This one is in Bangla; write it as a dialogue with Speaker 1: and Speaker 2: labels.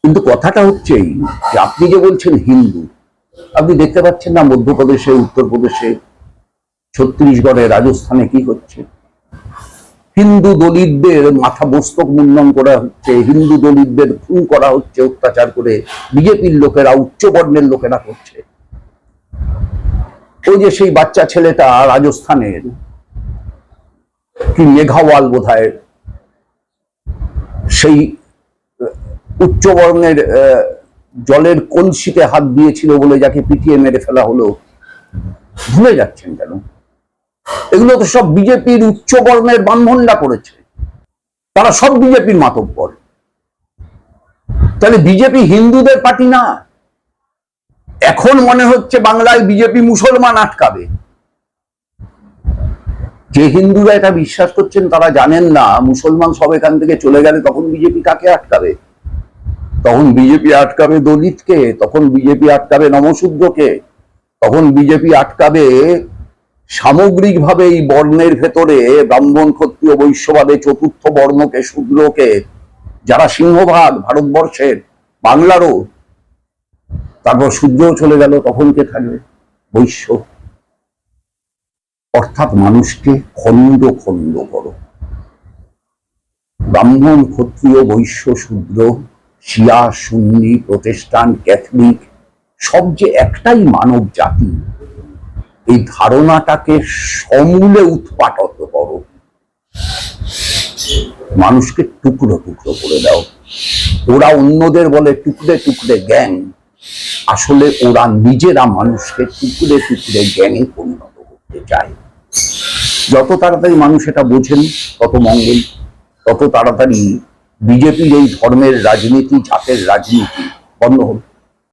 Speaker 1: কিন্তু কথাটা হচ্ছে যে আপনি যে বলছেন হিন্দু, আপনি দেখতে পাচ্ছেন না মধ্যপ্রদেশে, উত্তরপ্রদেশে, ছত্তিশগড়ে, রাজস্থানে কি হচ্ছে? হিন্দু দলিতদের মাথা মস্তক মুন্ডন করা হচ্ছে, হিন্দু দলিতদের খুন করা হচ্ছে অত্যাচার করে, বিজেপির লোকেরা, উচ্চ বর্ণের লোকেরা করছে। ওই যে সেই বাচ্চা ছেলেটা রাজস্থানের, কি মেঘাওয়াল বোধহয়, সেই উচ্চ বর্ণের জলের কলসিতে হাত দিয়েছিল বলে যাকে পিটিয়ে মেরে ফেলা হলো, ভুলে যাচ্ছেন কেন? এগুলো তো সব বিজেপির উচ্চ বর্ণের ব্রাহ্মণরা করেছে, তারা সব বিজেপির মাতব্বর। তাহলে বিজেপি হিন্দুদের পার্টি না? এখন মনে হচ্ছে বাংলায় বিজেপি মুসলমান আটকাবে। যে হিন্দুরা এটা বিশ্বাস করছেন তারা জানেন না মুসলমান সব এখান থেকে চলে গেলে তখন বিজেপি কাকে আটকাবে? তখন বিজেপি আটকাবে দলিতকে, তখন বিজেপি আটকাবে নমশূদ্রকে, তখন বিজেপি আটকাবে সামগ্রিকভাবে এই বর্ণের ভেতরে ব্রাহ্মণ, ক্ষত্রিয়, বৈশ্যবাদে চতুর্থ বর্ণকে, শূদ্রকে, যারা সিংহভাগ ভারতবর্ষের, বাংলারও। তারপর শূদ্রও চলে গেল, তখন কে থাকবে? বৈশ্য। অর্থাৎ মানুষকে খণ্ড খণ্ড করো। ব্রাহ্মণ, ক্ষত্রিয়, বৈশ্য, শূদ্র, শিয়া, সুন্নি, প্রোটেস্টান্ট, ক্যাথলিক, সব যে একটাই মানব জাতি, এই ধারণাটাকে সমূলে উৎপাটন করো। মানুষকে টুকরো টুকরো করে দাও। ওরা অন্যদের বলে টুকরে টুকরে গ্যাং, আসলে ওরা নিজেরা মানুষকে টুকরে টুকরে গ্যাংয়ে পরিণত করতে চায়। যত তাড়াতাড়ি মানুষ এটা বোঝেন তত মঙ্গল, তত তাড়াতাড়ি বিজেপির এই ধর্মের রাজনীতি, জাতের রাজনীতি বন্ধ হবে।